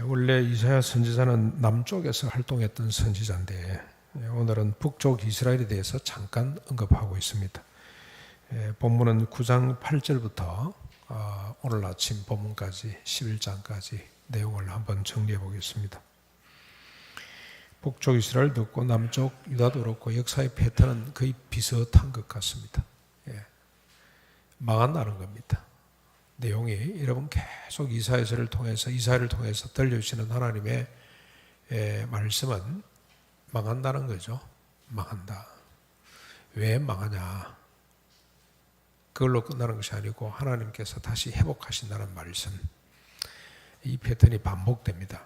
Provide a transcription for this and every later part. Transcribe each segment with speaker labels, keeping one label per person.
Speaker 1: 원래 이사야 선지자는 남쪽에서 활동했던 선지자인데 오늘은 북쪽 이스라엘에 대해서 잠깐 언급하고 있습니다. 본문은 9장 8절부터 오늘 아침 본문까지 11장까지 내용을 한번 정리해 보겠습니다. 북쪽 이스라엘도 없고 남쪽 유다도 그렇고 역사의 패턴은 거의 비슷한 것 같습니다. 망한다는 겁니다. 내용이 여러분 계속 이사야를 통해서 들려주시는 하나님의 말씀은 망한다는 거죠. 망한다. 왜 망하냐? 그걸로 끝나는 것이 아니고 하나님께서 다시 회복하신다는 말씀. 이 패턴이 반복됩니다.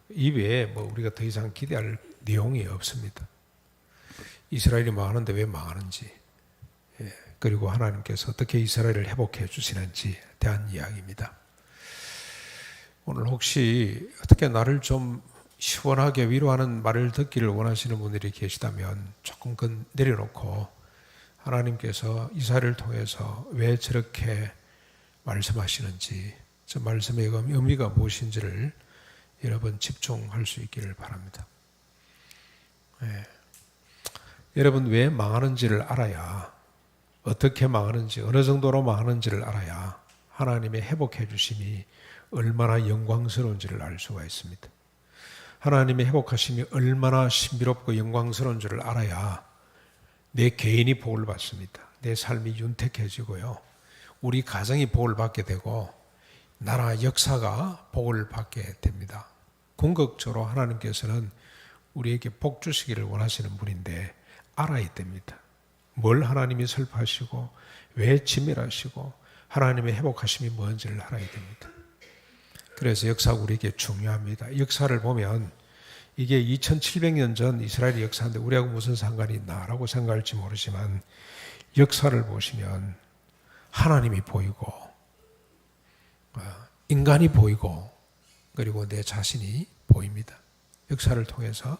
Speaker 1: 이 외에 우리가 더 이상 기대할 내용이 없습니다. 이스라엘이 망하는데 왜 망하는지, 그리고 하나님께서 어떻게 이스라엘을 회복해 주시는지에 대한 이야기입니다. 오늘 혹시 어떻게 나를 좀 시원하게 위로하는 말을 듣기를 원하시는 분들이 계시다면 조금 내려놓고 하나님께서 이스라엘을 통해서 왜 저렇게 말씀하시는지, 저 말씀의 의미가 무엇인지를 여러분 집중할 수 있기를 바랍니다. 여러분 왜 망하는지를 알아야, 어떻게 망하는지, 어느 정도로 망하는지를 알아야 하나님의 회복해 주심이 얼마나 영광스러운지를 알 수가 있습니다. 하나님의 회복하심이 얼마나 신비롭고 영광스러운 줄을 알아야 내 개인이 복을 받습니다. 내 삶이 윤택해지고요, 우리 가정이 복을 받게 되고 나라 역사가 복을 받게 됩니다. 궁극적으로 하나님께서는 우리에게 복 주시기를 원하시는 분인데 알아야 됩니다. 뭘 하나님이 설파하시고 왜 치밀하시고 하나님의 회복하심이 뭔지를 알아야 됩니다. 그래서 역사가 우리에게 중요합니다. 역사를 보면 이게 2700년 전 이스라엘의 역사인데 우리하고 무슨 상관이 있나라고 생각할지 모르지만 역사를 보시면 하나님이 보이고 인간이 보이고 그리고 내 자신이 보입니다. 역사를 통해서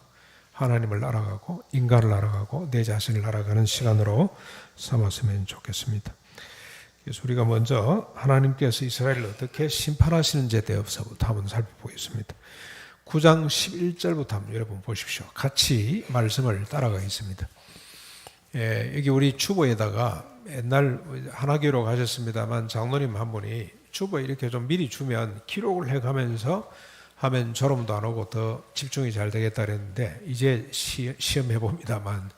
Speaker 1: 하나님을 알아가고 인간을 알아가고 내 자신을 알아가는 시간으로 삼았으면 좋겠습니다. 그래서 우리가 먼저 하나님께서 이스라엘을 어떻게 심판하시는지에 대해서부터 한번 살펴보겠습니다. 9장 11절부터 한번 여러분 보십시오. 같이 말씀을 따라가겠습니다. 여기 우리 주보에다가 옛날 하나교로 가셨습니다만 장로님 한 분이 주보에 이렇게 좀 미리 주면 기록을 해가면서 하면 졸음도 안 오고 더 집중이 잘 되겠다 그랬는데 이제 시험해 봅니다만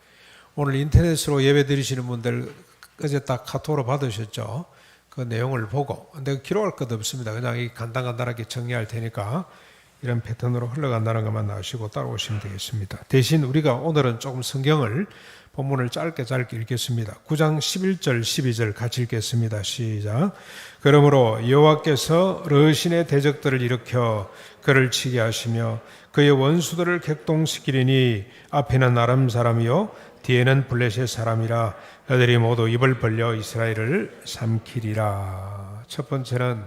Speaker 1: 오늘 인터넷으로 예배 드리시는 분들 어제 딱 카톡으로 받으셨죠? 그 내용을 보고 근데 기록할 것 없습니다. 그냥 이 간단하게 정리할 테니까 이런 패턴으로 흘러간다는 것만 아시고 따라오시면 되겠습니다. 대신 우리가 오늘은 조금 성경을 본문을 짧게 읽겠습니다. 9장 11절 12절 같이 읽겠습니다. 시작. 그러므로 여호와께서 르신의 대적들을 일으켜 그를 치게 하시며 그의 원수들을 격동시키리니 앞에는 아람 사람이요 뒤에는 블레셋 사람이라 그들이 모두 입을 벌려 이스라엘을 삼키리라. 첫 번째는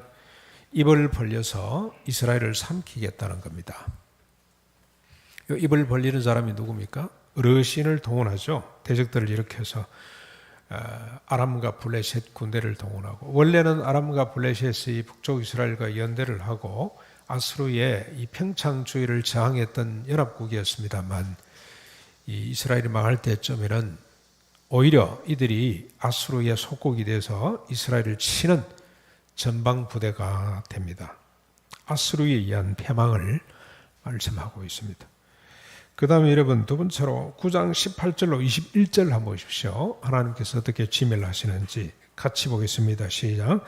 Speaker 1: 입을 벌려서 이스라엘을 삼키겠다는 겁니다. 입을 벌리는 사람이 누굽니까? 르신을 동원하죠. 대적들을 일으켜서 아람과 블레셋 군대를 동원하고, 원래는 아람과 블레셋이 북쪽 이스라엘과 연대를 하고 아수르의 이 평창 주위를 저항했던 연합국이었습니다만 이 이스라엘이 망할 때쯤에는 오히려 이들이 아수르의 속국이 돼서 이스라엘을 치는 전방 부대가 됩니다. 아수르에 의한 패망을 말씀하고 있습니다. 그 다음에 여러분 두 번째로 9장 18절로 21절 한번 보십시오. 하나님께서 어떻게 지멸하시는지 같이 보겠습니다. 시작.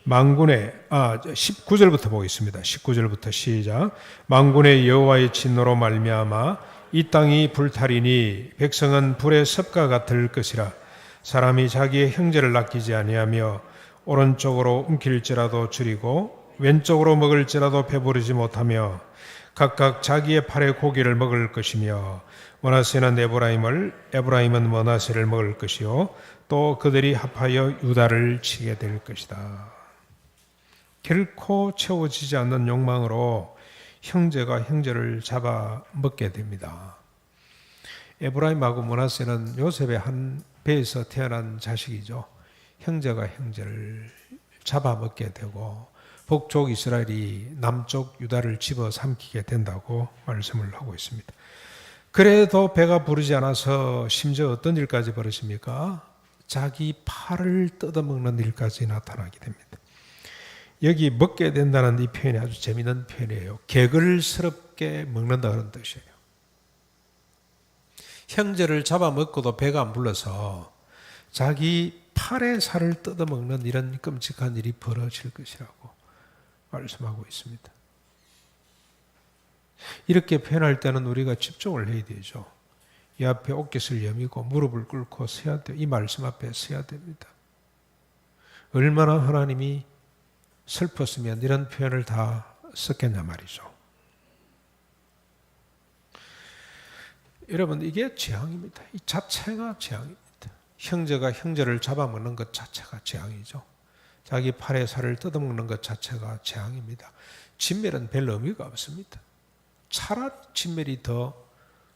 Speaker 1: 19절부터 보겠습니다. 19절부터 시작. 만군의 여호와의 진노로 말미암아 이 땅이 불타리니 백성은 불의 섭과 같을 것이라. 사람이 자기의 형제를 아끼지 아니하며 오른쪽으로 움킬지라도 줄이고 왼쪽으로 먹을지라도 배부르지 못하며 각각 자기의 팔의 고기를 먹을 것이며 므낫세는 에브라임은 므낫세를 먹을 것이요 또 그들이 합하여 유다를 치게 될 것이다. 결코 채워지지 않는 욕망으로 형제가 형제를 잡아먹게 됩니다. 에브라임하고 므낫세는 요셉의 한 배에서 태어난 자식이죠. 형제가 형제를 잡아먹게 되고 북쪽 이스라엘이 남쪽 유다를 집어삼키게 된다고 말씀을 하고 있습니다. 그래도 배가 부르지 않아서 심지어 어떤 일까지 벌어집니까? 자기 팔을 뜯어먹는 일까지 나타나게 됩니다. 여기 먹게 된다는 이 표현이 아주 재미있는 표현이에요. 개걸스럽게 먹는다 그런 뜻이에요. 형제를 잡아먹고도 배가 안 불러서 자기 팔의 살을 뜯어먹는 이런 끔찍한 일이 벌어질 것이라고 말씀하고 있습니다. 이렇게 표현할 때는 우리가 집중을 해야 되죠. 이 앞에 옷깃을 여미고 무릎을 꿇고 서야 돼요. 이 말씀 앞에 서야 됩니다. 얼마나 하나님이 슬펐으면 이런 표현을 다 썼겠냐 말이죠. 여러분, 이게 재앙입니다. 이 자체가 재앙입니다. 형제가 형제를 잡아먹는 것 자체가 재앙이죠. 자기 팔의 살을 뜯어먹는 것 자체가 재앙입니다. 진멸은 별 의미가 없습니다. 차라리 진멸이 더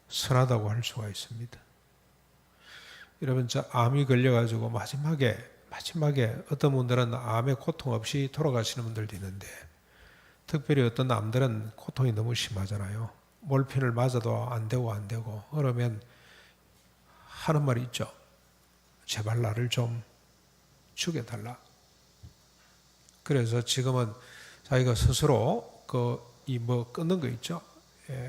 Speaker 1: 선하다고 할 수가 있습니다. 여러분, 저 암이 걸려가지고 마지막에 어떤 분들은 암의 고통 없이 돌아가시는 분들도 있는데, 특별히 어떤 암들은 고통이 너무 심하잖아요. 몰핀을 맞아도 안 되고 그러면 하는 말이 있죠. 제발 나를 좀 죽여달라. 그래서 지금은 자기가 스스로 끊는 거 있죠.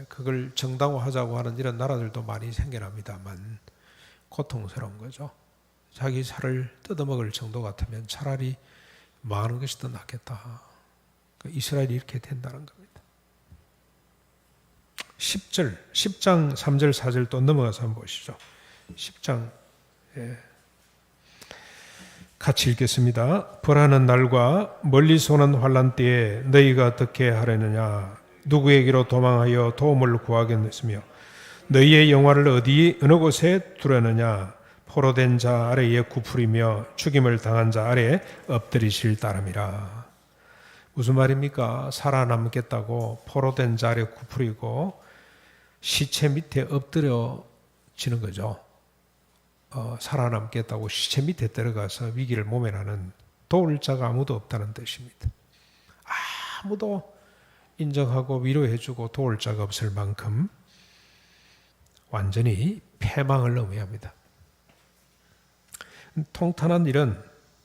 Speaker 1: 그걸 정당화하자고 하는 이런 나라들도 많이 생겨납니다만 고통스러운 거죠. 자기 살을 뜯어먹을 정도 같으면 차라리 망하는 것이 더 낫겠다. 이스라엘이 이렇게 된다는 겁니다. 10장 3절 4절 또 넘어가서 한번 보시죠. 10장 같이 읽겠습니다. 벌하는 날과 멀리서 오는 환난 때에 너희가 어떻게 하려느냐? 누구에게로 도망하여 도움을 구하겠느며 너희의 영화를 어느 곳에 두려느냐? 포로된 자 아래에 굽으리며 죽임을 당한 자 아래에 엎드리실 따름이라. 무슨 말입니까? 살아남겠다고 포로된 자 아래에 굽으리고 시체 밑에 엎드려지는 거죠. 살아남겠다고 시체 밑에 들어가서 위기를 모면하는 도울 자가 아무도 없다는 뜻입니다. 아무도 인정하고 위로해주고 도울 자가 없을 만큼 완전히 패망을 의미합니다. 통탄한 일은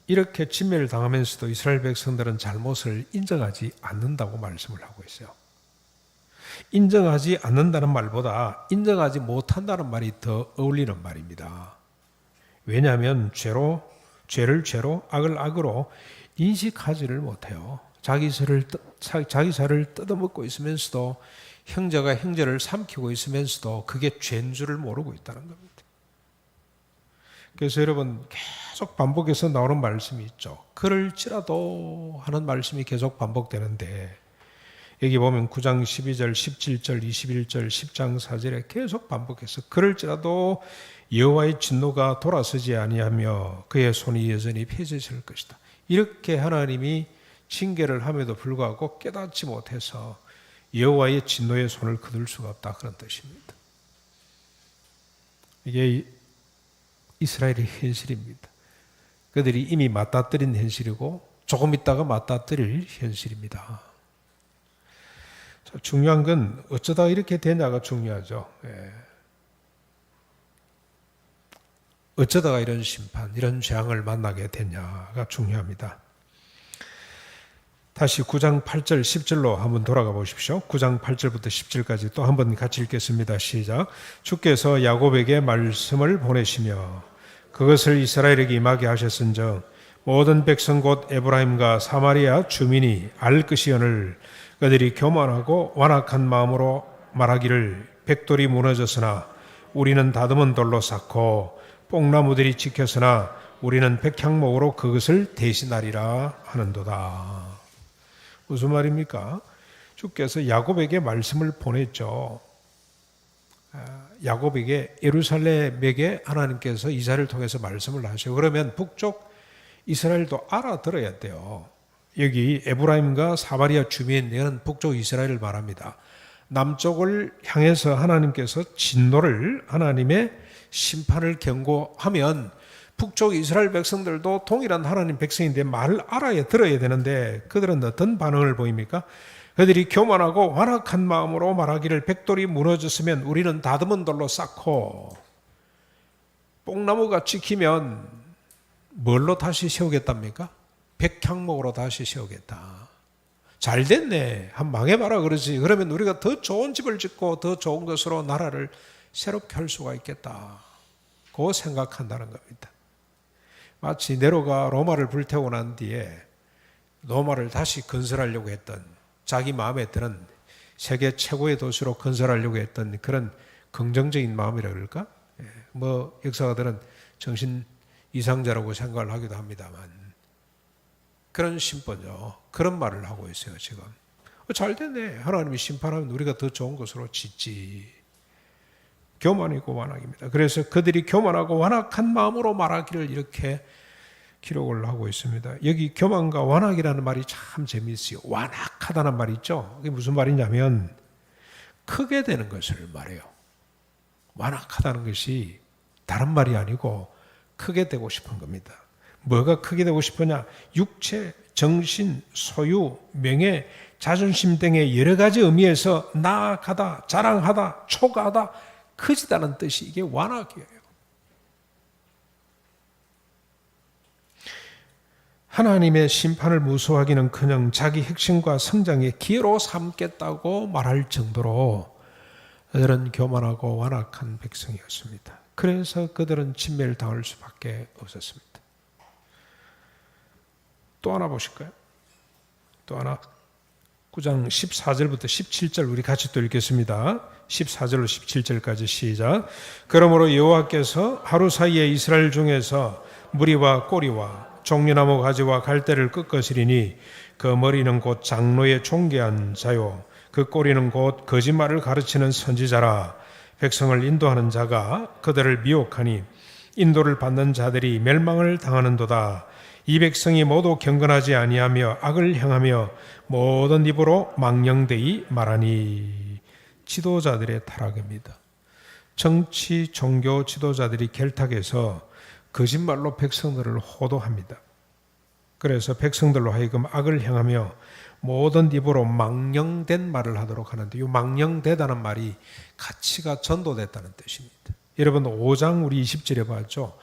Speaker 1: 이렇게 진멸을 당하면서도 이스라엘 백성들은 잘못을 인정하지 않는다고 말씀을 하고 있어요. 인정하지 않는다는 말보다 인정하지 못한다는 말이 더 어울리는 말입니다. 왜냐하면 죄를 죄로, 악을 악으로 인식하지를 못해요. 자기 살을 뜯어먹고 있으면서도 형제가 형제를 삼키고 있으면서도 그게 죄인 줄을 모르고 있다는 겁니다. 그래서 여러분 계속 반복해서 나오는 말씀이 있죠. 그럴지라도 하는 말씀이 계속 반복되는데 여기 보면 9장 12절, 17절, 21절, 10장 4절에 계속 반복해서 그럴지라도 여호와의 진노가 돌아서지 아니하며 그의 손이 여전히 펴지실 것이다. 이렇게 하나님이 징계를 함에도 불구하고 깨닫지 못해서 여호와의 진노의 손을 거둘 수가 없다. 그런 뜻입니다. 이게 이스라엘의 현실입니다. 그들이 이미 맞닥뜨린 현실이고 조금 있다가 맞닥뜨릴 현실입니다. 중요한 건 어쩌다 이렇게 되냐가 중요하죠. 어쩌다가 이런 심판, 이런 재앙을 만나게 되냐가 중요합니다. 다시 9장 8절 10절로 한번 돌아가 보십시오. 9장 8절부터 10절까지 또 한번 같이 읽겠습니다. 시작. 주께서 야곱에게 말씀을 보내시며 그것을 이스라엘에게 임하게 하셨은즉 모든 백성 곧 에브라임과 사마리아 주민이 알 것이오늘 그들이 교만하고 완악한 마음으로 말하기를 백돌이 무너졌으나 우리는 다듬은 돌로 쌓고 뽕나무들이 지켰으나 우리는 백향목으로 그것을 대신하리라 하는도다. 무슨 말입니까? 주께서 야곱에게 말씀을 보냈죠. 야곱에게 예루살렘에게 하나님께서 이사를 통해서 말씀을 하시고 그러면 북쪽 이스라엘도 알아들어야 돼요. 여기 에브라임과 사마리아 주민은 북쪽 이스라엘을 말합니다. 남쪽을 향해서 하나님께서 진노를 하나님의 심판을 경고하면 북쪽 이스라엘 백성들도 동일한 하나님 백성인데 말을 알아야 들어야 되는데 그들은 어떤 반응을 보입니까? 그들이 교만하고 완악한 마음으로 말하기를 백돌이 무너졌으면 우리는 다듬은 돌로 쌓고 뽕나무가 찍히면 뭘로 다시 세우겠답니까? 백향목으로 다시 세우겠다. 잘 됐네. 한 망해봐라 그러지. 그러면 우리가 더 좋은 집을 짓고 더 좋은 것으로 나라를 새롭게 할 수가 있겠다. 그 생각한다는 겁니다. 마치 네로가 로마를 불태우고 난 뒤에 로마를 다시 건설하려고 했던 자기 마음에 드는 세계 최고의 도시로 건설하려고 했던 그런 긍정적인 마음이라 그럴까? 뭐 역사가들은 정신 이상자라고 생각을 하기도 합니다만 그런 심보죠. 그런 말을 하고 있어요 지금. 잘 됐네. 하나님이 심판하면 우리가 더 좋은 것으로 짓지. 교만이고 완악입니다. 그래서 그들이 교만하고 완악한 마음으로 말하기를 이렇게 기록을 하고 있습니다. 여기 교만과 완악이라는 말이 참 재미있어요. 완악하다는 말이 있죠. 그게 무슨 말이냐면 크게 되는 것을 말해요. 완악하다는 것이 다른 말이 아니고 크게 되고 싶은 겁니다. 뭐가 크게 되고 싶으냐? 육체, 정신, 소유, 명예, 자존심 등의 여러 가지 의미에서 나아가다, 자랑하다, 초과하다, 커지다는 뜻이 이게 완악이에요. 하나님의 심판을 무서워하기는커녕 자기 혁신과 성장의 기회로 삼겠다고 말할 정도로 그들은 교만하고 완악한 백성이었습니다. 그래서 그들은 진멸을 당할 수밖에 없었습니다. 또 하나 보실까요? 또 하나 9장 14절부터 17절 우리 같이 또 읽겠습니다. 14절로 17절까지 시작. 그러므로 여호와께서 하루 사이에 이스라엘 중에서 무리와 꼬리와 종려나무 가지와 갈대를 꺾으시리니 그 머리는 곧 장로의 존귀한 자요 그 꼬리는 곧 거짓말을 가르치는 선지자라. 백성을 인도하는 자가 그들을 미혹하니 인도를 받는 자들이 멸망을 당하는도다. 이 백성이 모두 경건하지 아니하며 악을 행하며 모든 입으로 망령되이 말하니. 지도자들의 타락입니다. 정치, 종교 지도자들이 결탁해서 거짓말로 백성들을 호도합니다. 그래서 백성들로 하여금 악을 행하며 모든 입으로 망령된 말을 하도록 하는데 이 망령되다는 말이 가치가 전도됐다는 뜻입니다. 여러분 5장 우리 20절에 봤죠.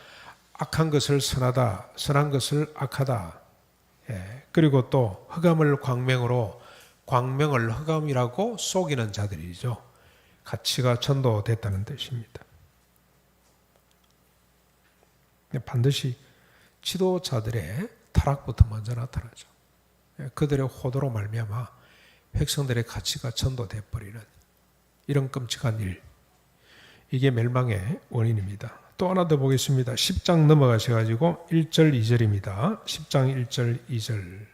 Speaker 1: 악한 것을 선하다, 선한 것을 악하다. 그리고 또 흑암을 광명으로 광명을 흑암이라고 속이는 자들이죠. 가치가 전도됐다는 뜻입니다. 반드시 지도자들의 타락부터 먼저 나타나죠. 그들의 호도로 말미암아 백성들의 가치가 전도돼 버리는 이런 끔찍한 일, 이게 멸망의 원인입니다. 또 하나 더 보겠습니다. 10장 넘어가셔가지고 1절 2절입니다. 10장 1절 2절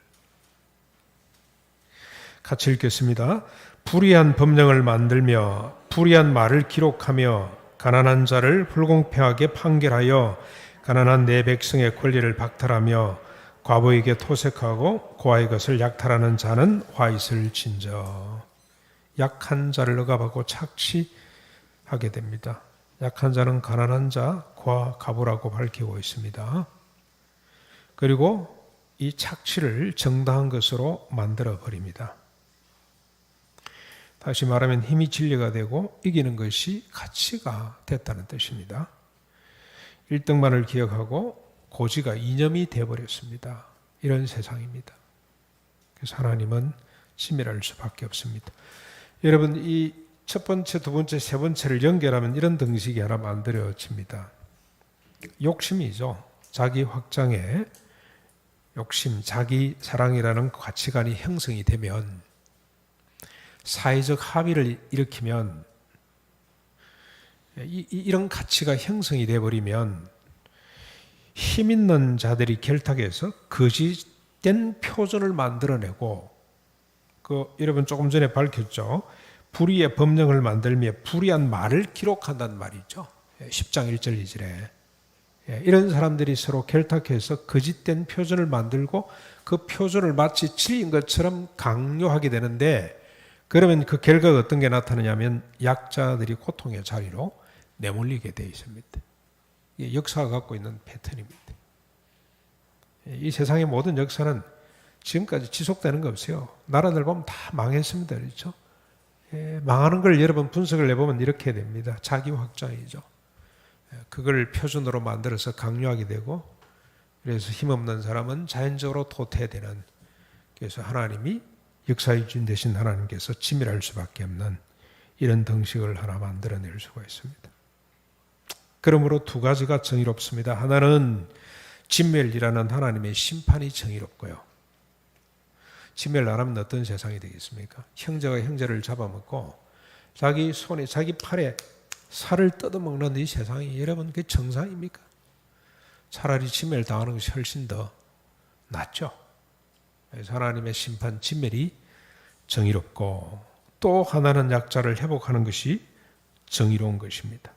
Speaker 1: 같이 읽겠습니다. 불의한 법령을 만들며 불의한 말을 기록하며 가난한 자를 불공평하게 판결하여 가난한 내 백성의 권리를 박탈하며 과부에게 토색하고 고아의 것을 약탈하는 자는 화 있을 진저. 약한 자를 억압하고 착취하게 됩니다. 약한 자는 가난한 자, 고아, 과부라고 밝히고 있습니다. 그리고 이 착취를 정당한 것으로 만들어 버립니다. 다시 말하면 힘이 진리가 되고 이기는 것이 가치가 됐다는 뜻입니다. 1등만을 기억하고 고지가 이념이 되어버렸습니다. 이런 세상입니다. 그래서 하나님은 치밀할 수밖에 없습니다. 여러분 이 첫 번째, 두 번째, 세 번째를 연결하면 이런 등식이 하나 만들어집니다. 욕심이죠. 자기 확장의 욕심, 자기 사랑이라는 가치관이 형성이 되면 사회적 합의를 일으키면 이런 가치가 형성이 되어버리면 힘 있는 자들이 결탁해서 거짓된 표준을 만들어내고 여러분 조금 전에 밝혔죠. 불의의 법령을 만들며 불의한 말을 기록한다는 말이죠. 10장 1절 2절에 이런 사람들이 서로 결탁해서 거짓된 표준을 만들고 그 표준을 마치 진리인 것처럼 강요하게 되는데 그러면 그 결과가 어떤 게 나타나냐면 약자들이 고통의 자리로 내몰리게 되어 있습니다. 이게 역사가 갖고 있는 패턴입니다. 이 세상의 모든 역사는 지금까지 지속되는 거 없어요. 나라들 보면 다 망했습니다. 그렇죠? 망하는 걸 여러분 분석을 해보면 이렇게 됩니다. 자기 확장이죠. 그걸 표준으로 만들어서 강요하게 되고, 그래서 힘없는 사람은 자연적으로 도태되는, 그래서 하나님이 역사의 주인 되신 하나님께서 치밀할 수밖에 없는 이런 덩식을 하나 만들어낼 수가 있습니다. 그러므로 두 가지가 정의롭습니다. 하나는 진멸이라는 하나님의 심판이 정의롭고요. 진멸 안 하면 어떤 세상이 되겠습니까? 형제가 형제를 잡아먹고 자기 손에 자기 팔에 살을 뜯어먹는 이 세상이 여러분 그게 정상입니까? 차라리 진멸 당하는 것이 훨씬 더 낫죠. 그래서 하나님의 심판 진멸이 정의롭고, 또 하나는 약자를 회복하는 것이 정의로운 것입니다.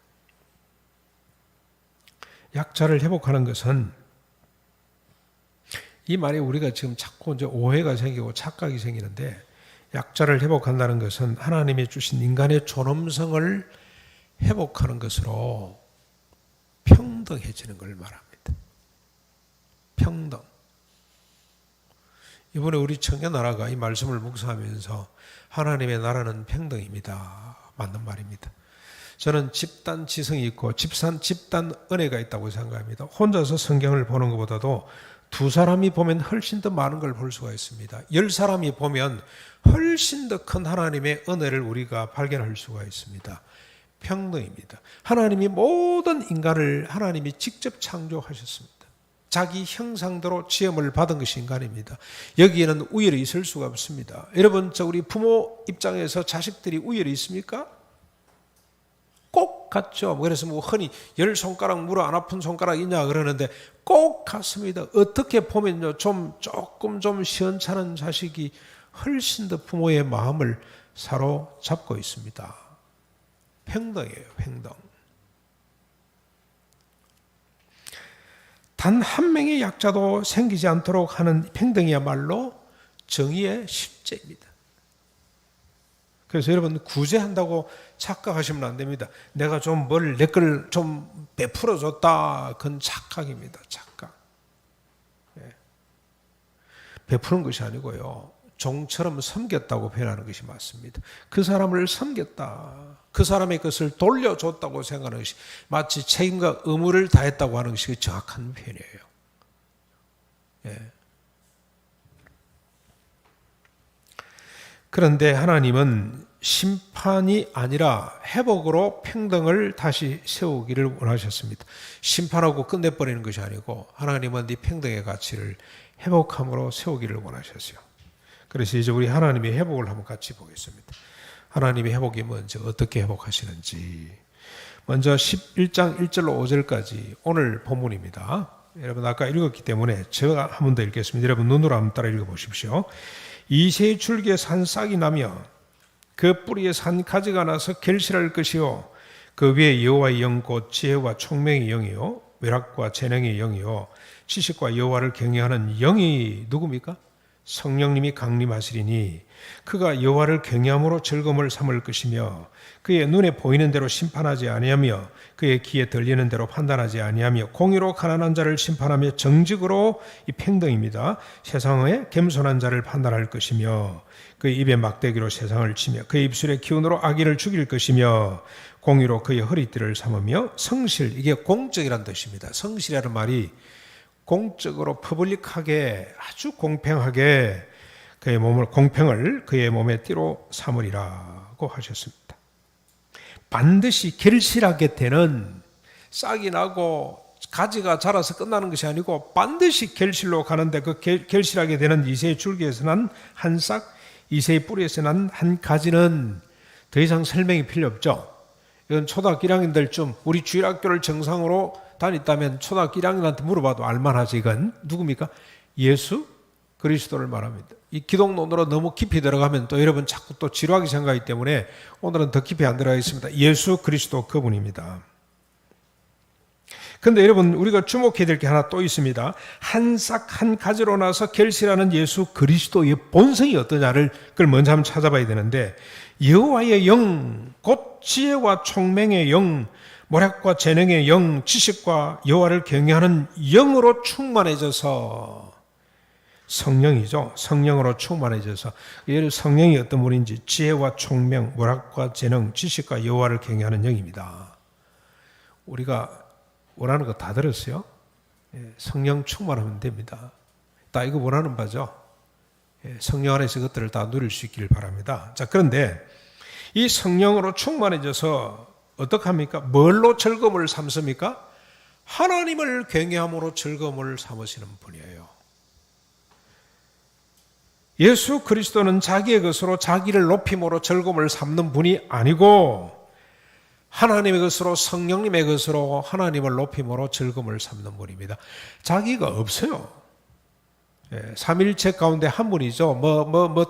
Speaker 1: 약자를 회복하는 것은, 이 말에 우리가 지금 자꾸 이제 오해가 생기고 착각이 생기는데, 약자를 회복한다는 것은 하나님이 주신 인간의 존엄성을 회복하는 것으로 평등해지는 걸 말합니다. 평등. 이번에 우리 청년나라가 이 말씀을 묵상하면서 하나님의 나라는 평등입니다. 맞는 말입니다. 저는 집단 지성이 있고 집단 은혜가 있다고 생각합니다. 혼자서 성경을 보는 것보다도 두 사람이 보면 훨씬 더 많은 걸 볼 수가 있습니다. 10사람이 보면 훨씬 더 큰 하나님의 은혜를 우리가 발견할 수가 있습니다. 평등입니다. 하나님이 모든 인간을 하나님이 직접 창조하셨습니다. 자기 형상대로 지음을 받은 것이 인간입니다. 여기에는 우열이 있을 수가 없습니다. 여러분, 우리 부모 입장에서 자식들이 우열이 있습니까? 꼭 같죠. 그래서 흔히 10손가락 물어 안 아픈 손가락 있냐 그러는데 꼭 같습니다. 어떻게 보면요, 조금 시원찮은 자식이 훨씬 더 부모의 마음을 사로잡고 있습니다. 평등이에요, 평등. 단 한 명의 약자도 생기지 않도록 하는 평등이야말로 정의의 실제입니다. 그래서 여러분, 구제한다고 착각하시면 안 됩니다. 내가 좀 내 걸 좀 베풀어 줬다. 그건 착각입니다. 착각. 베푸는 것이 아니고요, 종처럼 섬겼다고 표현하는 것이 맞습니다. 그 사람을 섬겼다, 그 사람의 것을 돌려줬다고 생각하는 것이 마치 책임과 의무를 다했다고 하는 것이 정확한 표현이에요. 그런데 하나님은 심판이 아니라 회복으로 평등을 다시 세우기를 원하셨습니다. 심판하고 끝내버리는 것이 아니고 하나님은 이 평등의 가치를 회복함으로 세우기를 원하셨어요. 그래서 이제 우리 하나님의 회복을 한번 같이 보겠습니다. 하나님의 회복이 먼저 어떻게 회복하시는지. 먼저 11장 1절로 5절까지 오늘 본문입니다. 여러분 아까 읽었기 때문에 제가 한 번 더 읽겠습니다. 여러분 눈으로 한번 따라 읽어보십시오. 이새의 줄기에서 한 싹이 나며 그 뿌리에서 한 가지가 나서 결실할 것이요, 그 위에 여호와의 영 곧 지혜와 총명의 영이요 외락과 재능의 영이요 지식과 여호와를 경외하는 영이 누굽니까? 성령님이 강림하시리니 그가 여호와를 경외함으로 즐거움을 삼을 것이며 그의 눈에 보이는 대로 심판하지 아니하며 그의 귀에 들리는 대로 판단하지 아니하며 공의로 가난한 자를 심판하며 정직으로, 이 평등입니다, 세상의 겸손한 자를 판단할 것이며 그의 입에 막대기로 세상을 치며 그의 입술의 기운으로 악인을 죽일 것이며 공의로 그의 허리띠를 삼으며 성실, 이게 공적이라는 뜻입니다. 성실이라는 말이 공적으로 퍼블릭하게 아주 공평하게 그의 몸을, 공평을 그의 몸의 띠로 삼으리라고 하셨습니다. 반드시 결실하게 되는, 싹이 나고 가지가 자라서 끝나는 것이 아니고 반드시 결실로 가는데, 그 결실하게 되는 이새의 줄기에서 난 한 싹, 이새의 뿌리에서 난 한 가지는 더 이상 설명이 필요 없죠. 이건 초등학교 1학년들쯤 우리 주일학교를 정상으로 다녔다면 초등학교 1학년한테 물어봐도 알만하지. 이건 누굽니까? 예수 그리스도를 말합니다. 이 기독론으로 너무 깊이 들어가면 또 여러분 자꾸 또 지루하게 생각하기 때문에 오늘은 더 깊이 안 들어가겠습니다. 예수 그리스도 그분입니다. 그런데 여러분 우리가 주목해야 될 게 하나 또 있습니다. 한 싹 한 가지로 나서 결실하는 예수 그리스도의 본성이 어떠냐를 그걸 먼저 한번 찾아봐야 되는데, 여호와의 영 곧 지혜와 총명의 영, 모략과 재능의 영, 지식과 여호와를 경외하는 영으로 충만해져서, 성령이죠. 성령으로 충만해져서, 예를 성령이 어떤 분인지 지혜와 총명, 모략과 재능, 지식과 여호와를 경외하는 영입니다. 우리가 원하는 거 다 들었어요? 성령 충만하면 됩니다. 다 이거 원하는 바죠. 성령 안에서 그것들을 다 누릴 수 있기를 바랍니다. 자, 그런데 이 성령으로 충만해져서 어떻게 합니까? 뭘로 즐거움을 삼습니까? 하나님을 경외함으로 즐거움을 삼으시는 분이에요. 예수 그리스도는 자기의 것으로 자기를 높임으로 즐거움을 삼는 분이 아니고 하나님의 것으로, 성령님의 것으로 하나님을 높임으로 즐거움을 삼는 분입니다. 자기가 없어요. 삼일체 가운데 한 분이죠.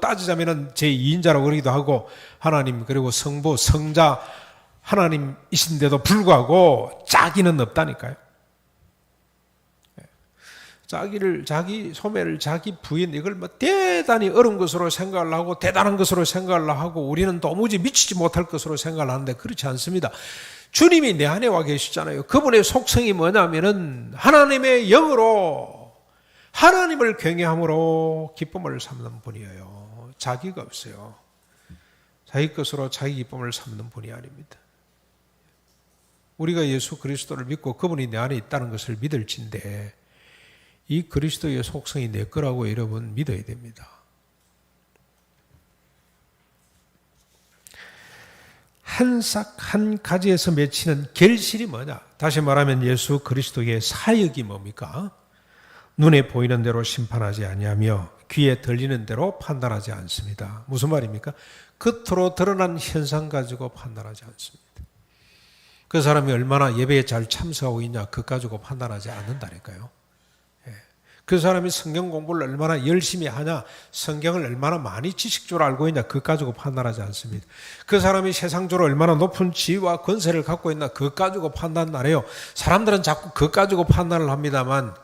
Speaker 1: 따지자면은 제2인자라고 그러기도 하고, 하나님, 그리고 성부, 성자, 하나님이신데도 불구하고 자기는 없다니까요. 자기 소매를, 자기 부인, 이걸 대단히 어려운 것으로 생각을 하고, 대단한 것으로 생각을 하고, 우리는 도무지 미치지 못할 것으로 생각을 하는데 그렇지 않습니다. 주님이 내 안에 와 계시잖아요. 그분의 속성이 뭐냐면은 하나님의 영으로 하나님을 경외함으로 기쁨을 삼는 분이에요. 자기가 없어요. 자기 것으로 자기 기쁨을 삼는 분이 아닙니다. 우리가 예수 그리스도를 믿고 그분이 내 안에 있다는 것을 믿을진데, 이 그리스도의 속성이 내 거라고 여러분 믿어야 됩니다. 한 싹 한 가지에서 맺히는 결실이 뭐냐? 다시 말하면 예수 그리스도의 사역이 뭡니까? 눈에 보이는 대로 심판하지 아니하며 귀에 들리는 대로 판단하지 않습니다. 무슨 말입니까? 겉으로 드러난 현상 가지고 판단하지 않습니다. 그 사람이 얼마나 예배에 잘 참석하고 있냐, 그것 가지고 판단하지 않는다니까요. 그 사람이 성경 공부를 얼마나 열심히 하냐, 성경을 얼마나 많이 지식적으로 알고 있냐, 그것 가지고 판단하지 않습니다. 그 사람이 세상적으로 얼마나 높은 지위와 권세를 갖고 있나, 그것 가지고 판단 안 해요. 사람들은 자꾸 그것 가지고 판단을 합니다만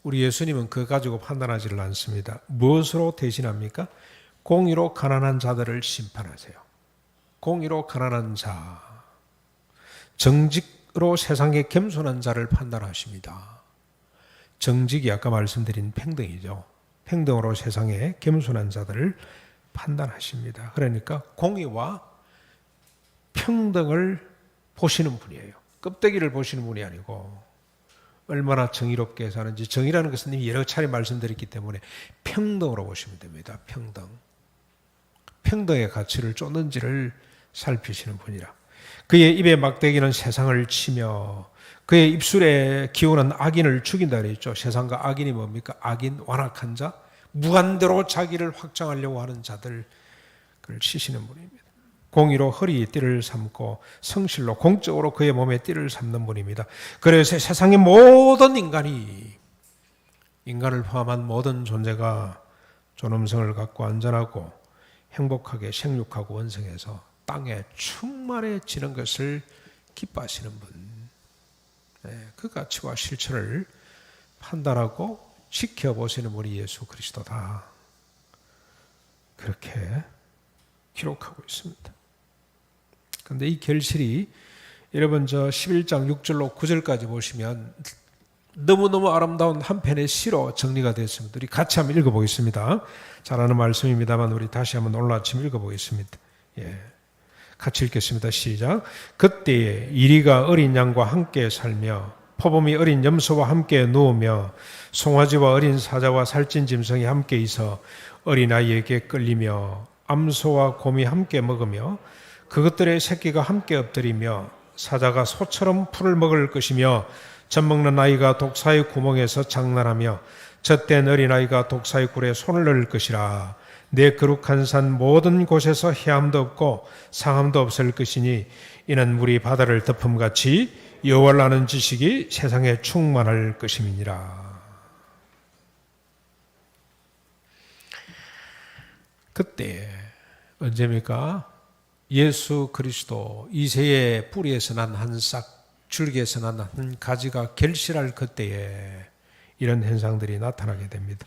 Speaker 1: 우리 예수님은 그것 가지고 판단하지를 않습니다. 무엇으로 대신합니까? 공의로 가난한 자들을 심판하세요. 공의로 가난한 자, 정직으로 세상에 겸손한 자를 판단하십니다. 정직이 아까 말씀드린 평등이죠. 평등으로 세상에 겸손한 자들을 판단하십니다. 그러니까 공의와 평등을 보시는 분이에요. 껍데기를 보시는 분이 아니고 얼마나 정의롭게 사는지. 정의라는 것은 이미 여러 차례 말씀드렸기 때문에 평등으로 보시면 됩니다. 평등. 평등의 가치를 쫓는지를 살피시는 분이라. 그의 입의 막대기는 세상을 치며 그의 입술에 기우는 악인을 죽인다 그랬죠. 세상과 악인이 뭡니까? 악인, 완악한 자, 무한대로 자기를 확장하려고 하는 자들, 그를 치시는 분입니다. 공의로 허리에 띠를 삼고 성실로 공적으로 그의 몸에 띠를 삼는 분입니다. 그래서 세상의 모든 인간을 포함한 모든 존재가 존엄성을 갖고 안전하고 행복하게 생육하고 원성해서 땅에 충만해지는 것을 기뻐하시는 분. 그 가치와 실천을 판단하고 지켜보시는 분이 예수 그리스도다. 그렇게 기록하고 있습니다. 그런데 이 결실이 여러분 11장 6절로 9절까지 보시면 너무너무 아름다운 한 편의 시로 정리가 되어 있습니다. 우리 같이 한번 읽어보겠습니다. 잘 아는 말씀입니다만 우리 다시 한번 오늘 아침 읽어보겠습니다. 같이 읽겠습니다. 시작. 그때에 이리가 어린 양과 함께 살며 포범이 어린 염소와 함께 누우며 송아지와 어린 사자와 살찐 짐승이 함께 있어 어린아이에게 끌리며 암소와 곰이 함께 먹으며 그것들의 새끼가 함께 엎드리며 사자가 소처럼 풀을 먹을 것이며 젖먹는 아이가 독사의 구멍에서 장난하며 젖된 어린아이가 독사의 굴에 손을 넣을 것이라. 내 거룩한 산 모든 곳에서 해함도 없고 상함도 없을 것이니 이는 물이 바다를 덮음같이 여호와를 아는 지식이 세상에 충만할 것임이니라. 그때 언제입니까? 예수 그리스도 이새의 뿌리에서 난 한 싹, 줄기에서 난 한 가지가 결실할 그때에 이런 현상들이 나타나게 됩니다.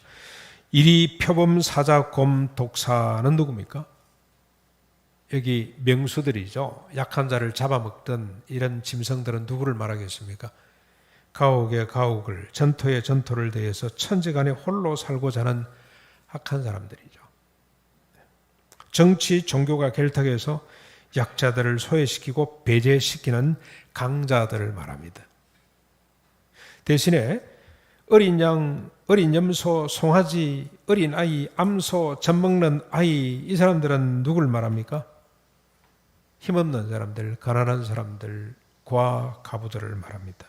Speaker 1: 이리 표범, 사자, 곰, 독사는 누굽니까? 여기 명수들이죠. 약한 자를 잡아먹던 이런 짐승들은 누구를 말하겠습니까? 가옥에 가옥을, 전토에 전토를 더해서 천지간에 홀로 살고자 하는 악한 사람들이죠. 정치, 종교가 결탁해서 약자들을 소외시키고 배제시키는 강자들을 말합니다. 대신에 어린 양, 어린 염소, 송아지, 어린 아이, 암소, 젖먹는 아이, 이 사람들은 누굴 말합니까? 힘없는 사람들, 가난한 사람들, 고아, 가부들을 말합니다.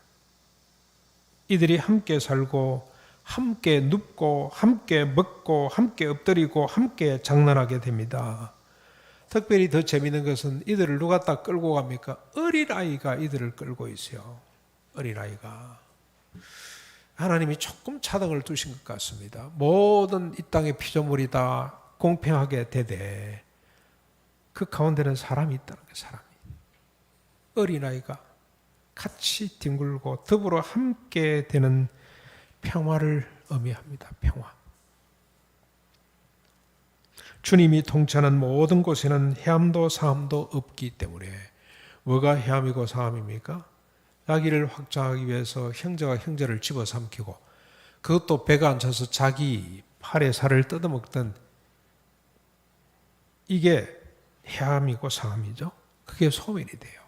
Speaker 1: 이들이 함께 살고 함께 눕고 함께 먹고 함께 엎드리고 함께 장난하게 됩니다. 특별히 더 재미있는 것은 이들을 누가 딱 끌고 갑니까? 어린아이가 이들을 끌고 있어요. 어린아이가. 하나님이 조금 차등을 두신 것 같습니다. 모든 이 땅의 피조물이 다 공평하게 되되 그 가운데는 사람이 있다는 거예요. 사람이. 어린아이가 같이 뒹굴고 더불어 함께 되는 평화를 의미합니다. 평화. 주님이 통치하는 모든 곳에는 해함도 사함도 없기 때문에 뭐가 해함이고 사함입니까? 자기를 확장하기 위해서 형제가 형제를 집어삼키고 그것도 배가 안 차서 자기 팔의 살을 뜯어먹던 이게 해함이고 사함이죠. 그게 소멸이 돼요.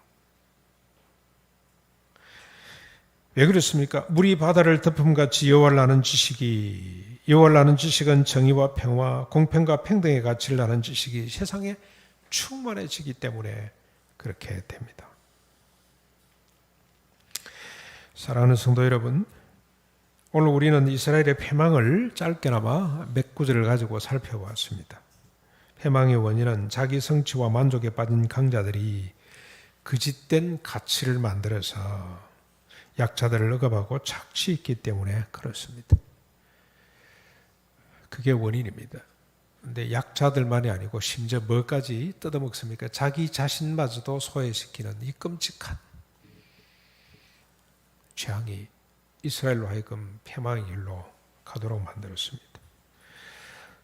Speaker 1: 왜 그렇습니까? 물이 바다를 덮음같이 여호와를 아는 지식이, 여호와를 아는 지식은 정의와 평화, 공평과 평등의 가치를 아는 지식이 세상에 충만해지기 때문에 그렇게 됩니다. 사랑하는 성도 여러분, 오늘 우리는 이스라엘의 패망을 짧게나마 몇 구절을 가지고 살펴보았습니다. 패망의 원인은 자기 성취와 만족에 빠진 강자들이 거짓된 가치를 만들어서 약자들을 억압하고 착취했기 때문에 그렇습니다. 그게 원인입니다. 그런데 약자들만이 아니고 심지어 뭐까지 뜯어먹습니까? 자기 자신마저도 소외시키는 이 끔찍한 재앙이 이스라엘로 하여금 패망의 길로 가도록 만들었습니다.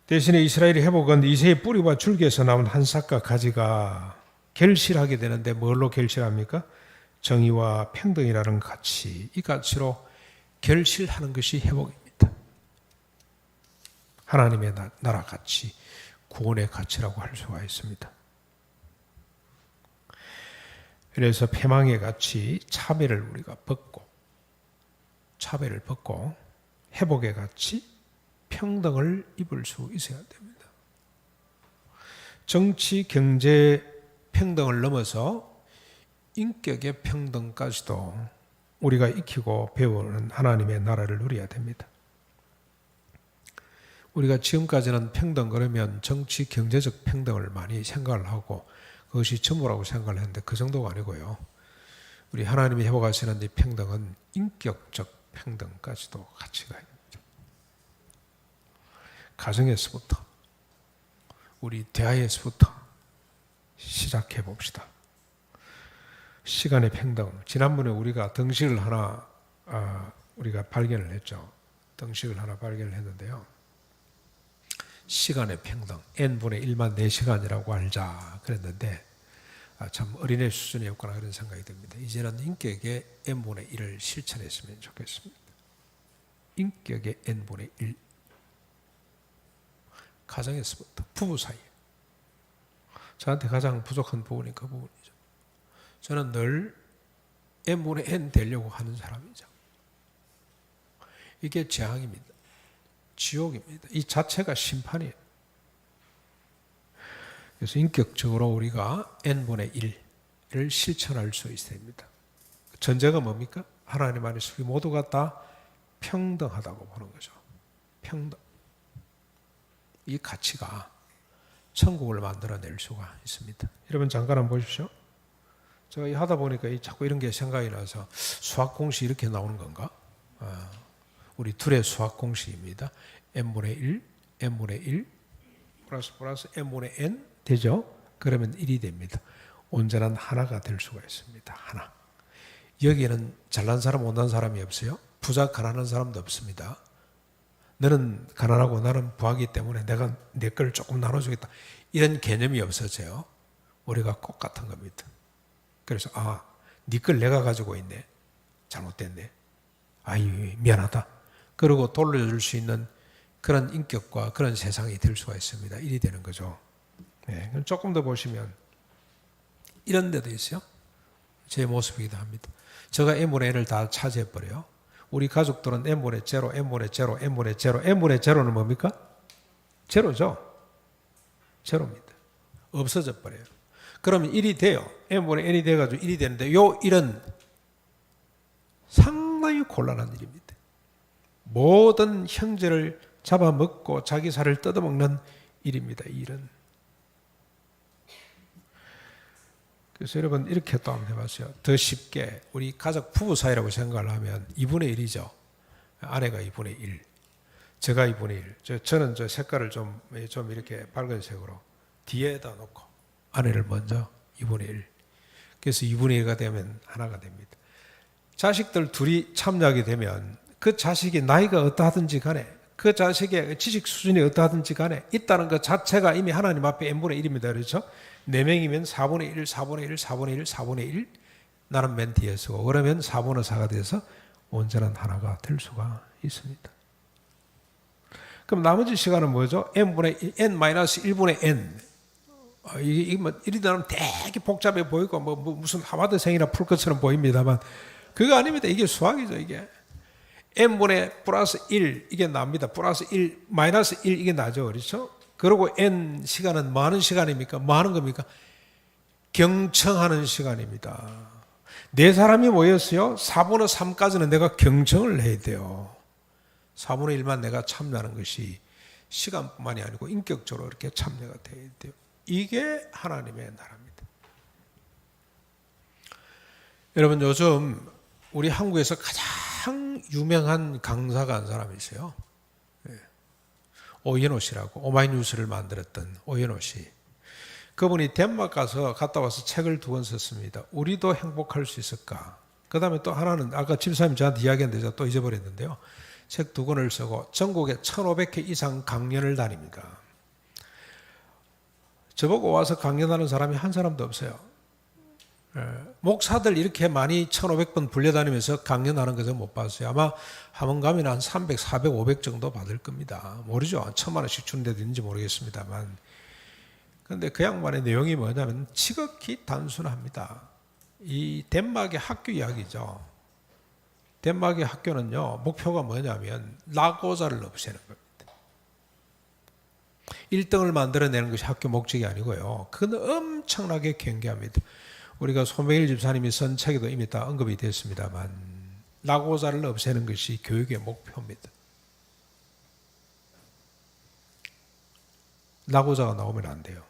Speaker 1: 대신에 이스라엘의 회복은 이새의 뿌리와 줄기에서 나온 한 싹과 가지가 결실하게 되는데 뭘로 결실합니까? 정의와 평등이라는 가치, 이 가치로 결실하는 것이 회복입니다. 하나님의 나라 가치, 구원의 가치라고 할 수가 있습니다. 그래서 패망의 가치, 차별을 우리가 벗고, 차별을 벗고 회복의 가치, 평등을 입을 수 있어야 됩니다. 정치, 경제, 평등을 넘어서 인격의 평등까지도 우리가 익히고 배우는 하나님의 나라를 누려야 됩니다. 우리가 지금까지는 평등 그러면 정치, 경제적 평등을 많이 생각을 하고 그것이 전부라고 생각을 했는데 그 정도가 아니고요. 우리 하나님이 회복하시는 이 평등은 인격적 평등까지도 같이 가야 됩니다. 가정에서부터, 우리 대화에서부터 시작해 봅시다. 시간의 평등. 지난번에 우리가 덩식을 하나 우리가 발견을 했죠. 덩식을 하나 발견을 했는데요. 시간의 평등. n분의 1만 4시간이라고 알자 그랬는데 참 어린애 수준이었구나 그런 생각이 듭니다. 이제는 인격의 n분의 1을 실천했으면 좋겠습니다. 인격의 n분의 1. 가정에서부터 부부 사이에. 저한테 가장 부족한 부분이 그 부분이죠. 저는 늘 n분의 n 되려고 하는 사람이죠. 이게 재앙입니다. 지옥입니다. 이 자체가 심판이에요. 그래서 인격적으로 우리가 n분의 1을 실천할 수 있어야 됩니다. 전제가 뭡니까? 하나님 안에서 우리 모두가 다 평등하다고 보는 거죠. 평등. 이 가치가 천국을 만들어낼 수가 있습니다. 여러분 잠깐 한번 보십시오. 제가 하다 보니까 자꾸 이런 게 생각이 나서 수학 공식 이렇게 나오는 건가? 우리 둘의 수학 공식입니다. n분의 1, n분의 1, 플러스 n분의 n 되죠? 그러면 1이 됩니다. 온전한 하나가 될 수가 있습니다. 하나. 여기에는 잘난 사람, 못난 사람이 없어요. 부자, 가난한 사람도 없습니다. 너는 가난하고 나는 부하기 때문에 내가 내 걸 조금 나눠주겠다. 이런 개념이 없어져요. 우리가 꼭 같은 겁니다. 그래서 네 걸 내가 가지고 있네. 잘못됐네. 아유 미안하다. 그러고 돌려줄 수 있는 그런 인격과 그런 세상이 될 수가 있습니다. 일이 되는 거죠. 네, 조금 더 보시면 이런 데도 있어요. 제 모습이기도 합니다. 제가 n분의 n을 다 차지해버려요. 우리 가족들은 n분의 제로, n분의 제로, n분의 제로. n분의 제로는 뭡니까? 제로죠. 제로입니다. 없어져 버려요. 그러면 1이 돼요. n분의 n이 돼가지고 1이 되는데 요 1은 상당히 곤란한 일입니다. 모든 형제를 잡아먹고 자기 살을 뜯어먹는 일입니다. 이 일은. 그래서 여러분 이렇게 또 한번 해봤어요. 더 쉽게 우리 가족 부부 사이라고 생각을 하면 2분의 1이죠. 아내가 2분의 1, 제가 2분의 1. 저는 저 색깔을 좀 이렇게 밝은 색으로 뒤에다 놓고 아내를 먼저 2분의 1. 그래서 2분의 1가 되면 하나가 됩니다. 자식들 둘이 참여하게 되면 그 자식이 나이가 어떠하든지 간에 그 자식의 지식 수준이 어떠하든지 간에 있다는 것 자체가 이미 하나님 앞에 n분의 1입니다. 그렇죠? 4명이면 4분의 1, 4분의 1, 4분의 1, 4분의 1 나는 맨 뒤에 서고 그러면 4분의 4가 돼서 온전한 하나가 될 수가 있습니다. 그럼 나머지 시간은 뭐죠? n분의 n-1분의 n. 이게 뭐 이리 되면 되게 복잡해 보이고 뭐 무슨 하바드생이나 풀 것처럼 보입니다만 그거 아닙니다. 이게 수학이죠. 이게 n분의 플러스 1 이게 납니다. 플러스 1 마이너스 1 이게 나죠. 그렇죠? 그리고 n 시간은 뭐 하는 시간입니까? 뭐 하는 겁니까? 경청하는 시간입니다. 네 사람이 모였어요. 4분의 3까지는 내가 경청을 해야 돼요. 4분의 1만 내가 참여하는 것이 시간뿐만이 아니고 인격적으로 이렇게 참여가 돼야 돼요. 이게 하나님의 나라입니다. 여러분 요즘 우리 한국에서 가장 유명한 강사가 한 사람이 있어요. 오연호 씨라고 오마이뉴스를 만들었던 오연호 씨. 그분이 덴마크 갔다 와서 책을 2권 썼습니다. 우리도 행복할 수 있을까? 그 다음에 또 하나는 아까 집사님 저한테 이야기했는데 제가 또 잊어버렸는데요. 책 2권을 쓰고 전국에 1,500회 이상 강연을 다닙니다. 저보고 와서 강연하는 사람이 한 사람도 없어요. 목사들 이렇게 많이 1,500번 불려다니면서 강연하는 것은 못 봤어요. 아마 한번 가면 한 300, 400, 500 정도 받을 겁니다. 모르죠. 1,000만 원씩 주는 데도 있는지 모르겠습니다만. 그런데 그 양반의 내용이 뭐냐면 지극히 단순합니다. 이 덴마크의 학교 이야기죠. 덴마크의 학교는요, 목표가 뭐냐면 낙오자를 없애는 겁니다. 1등을 만들어내는 것이 학교 목적이 아니고요. 그건 엄청나게 경계합니다. 우리가 소명일 집사님이 쓴 책에도 이미 다 언급이 됐습니다만 낙오자를 없애는 것이 교육의 목표입니다. 낙오자가 나오면 안 돼요.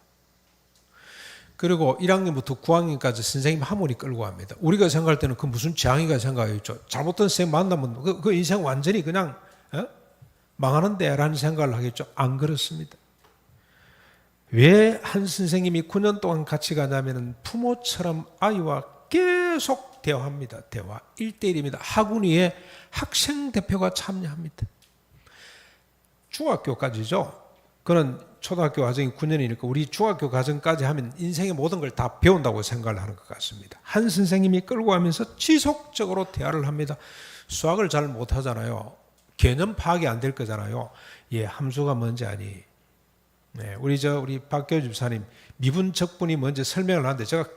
Speaker 1: 그리고 1학년부터 9학년까지 선생님 하모니 끌고 갑니다. 우리가 생각할 때는 그 무슨 재앙이가 생각하겠죠. 잘못된 선생님 만나면 그 인생 완전히 그냥 망하는데 라는 생각을 하겠죠. 안 그렇습니다. 왜 한 선생님이 9년 동안 같이 가냐면 부모처럼 아이와 계속 대화합니다. 대화 1대1입니다. 학원위에 학생 대표가 참여합니다. 중학교까지죠. 그는 초등학교 과정이 9년이니까 우리 중학교 과정까지 하면 인생의 모든 걸 다 배운다고 생각을 하는 것 같습니다. 한 선생님이 끌고 가면서 지속적으로 대화를 합니다. 수학을 잘 못하잖아요. 개념 파악이 안 될 거잖아요. 함수가 뭔지 아니? 네, 우리 박교우 집사님 미분적분이 뭔지 설명을 하는데 제가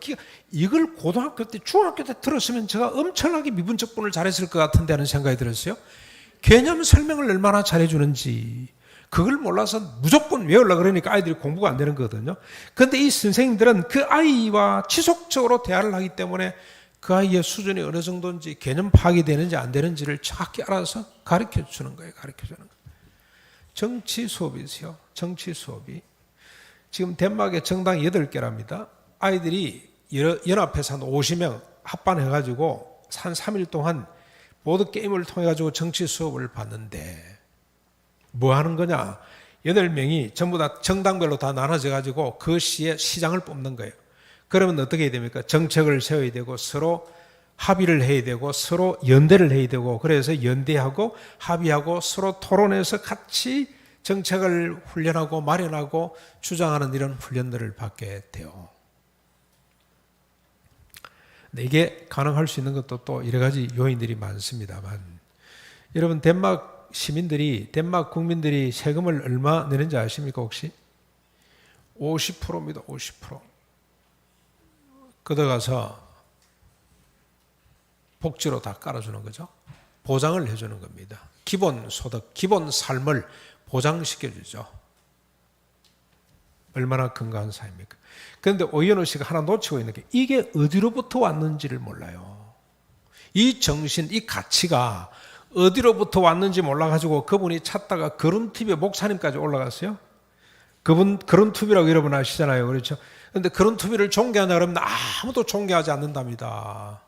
Speaker 1: 이걸 고등학교 때 중학교 때 들었으면 제가 엄청나게 미분적분을 잘했을 것 같은데 하는 생각이 들었어요. 개념 설명을 얼마나 잘해주는지 그걸 몰라서 무조건 외우려고 그러니까 아이들이 공부가 안 되는 거거든요. 그런데 이 선생님들은 그 아이와 지속적으로 대화를 하기 때문에 그 아이의 수준이 어느 정도인지 개념 파악이 되는지 안 되는지를 정확히 알아서 가르쳐 주는 거예요. 가르쳐 주는 거예요. 정치 수업이세요. 정치 수업이. 지금 덴마크에 정당 8개랍니다. 아이들이 연합해서 한 50명 합반해가지고 한 3일 동안 보드게임을 통해가지고 정치 수업을 받는데 뭐 하는 거냐. 8명이 전부 다 정당별로 다 나눠져가지고 그 시에 시장을 뽑는 거예요. 그러면 어떻게 해야 됩니까? 정책을 세워야 되고 서로 합의를 해야 되고 서로 연대를 해야 되고 그래서 연대하고 합의하고 서로 토론해서 같이 정책을 훈련하고 마련하고 주장하는 이런 훈련들을 받게 돼요. 근데 이게 가능할 수 있는 것도 또 여러 가지 요인들이 많습니다만, 여러분 덴마크 시민들이, 덴마크 국민들이 세금을 얼마 내는지 아십니까 혹시? 50%입니다. 50%. 걷어가서 복지로 다 깔아주는 거죠. 보장을 해주는 겁니다. 기본 소득, 기본 삶을 보장시켜주죠. 얼마나 건강한 사회입니까? 그런데 오연호 씨가 하나 놓치고 있는 게, 이게 어디로부터 왔는지를 몰라요. 이 정신, 이 가치가 어디로부터 왔는지 몰라가지고 그분이 찾다가 그룬TV에 목사님까지 올라갔어요. 그분 그룬TV라고 여러분 아시잖아요. 그렇죠? 그런데 그룬TV를 존경하냐 그러면 아무도 존경하지 않는답니다.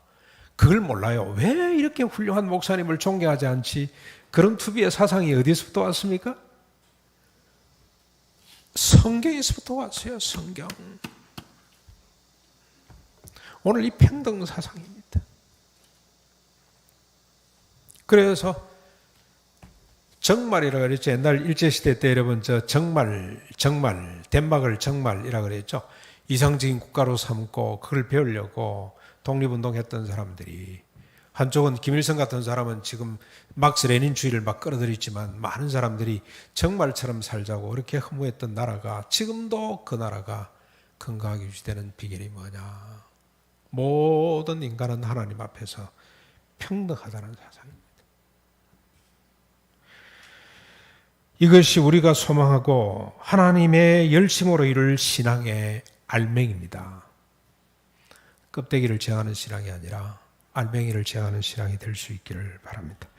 Speaker 1: 그걸 몰라요. 왜 이렇게 훌륭한 목사님을 존경하지 않지? 그룬TV의 사상이 어디서부터 왔습니까? 성경에서부터 왔어요. 성경. 오늘 이 평등 사상입니다. 그래서 정말이라고 그랬죠. 옛날 일제시대 때 여러분 정말 덴마크를 정말이라고 그랬죠. 이상적인 국가로 삼고 그걸 배우려고 독립운동했던 사람들이, 한쪽은 김일성 같은 사람은 지금 막스 레닌주의를 막 끌어들였지만, 많은 사람들이 정말처럼 살자고 그렇게 허무했던 나라가, 지금도 그 나라가 건강하게 유지되는 비결이 뭐냐? 모든 인간은 하나님 앞에서 평등하다는 사상입니다. 이것이 우리가 소망하고 하나님의 열심으로 이룰 신앙의 알맹입니다. 껍데기를 제하는 신앙이 아니라 알맹이를 제하는 신앙이 될 수 있기를 바랍니다.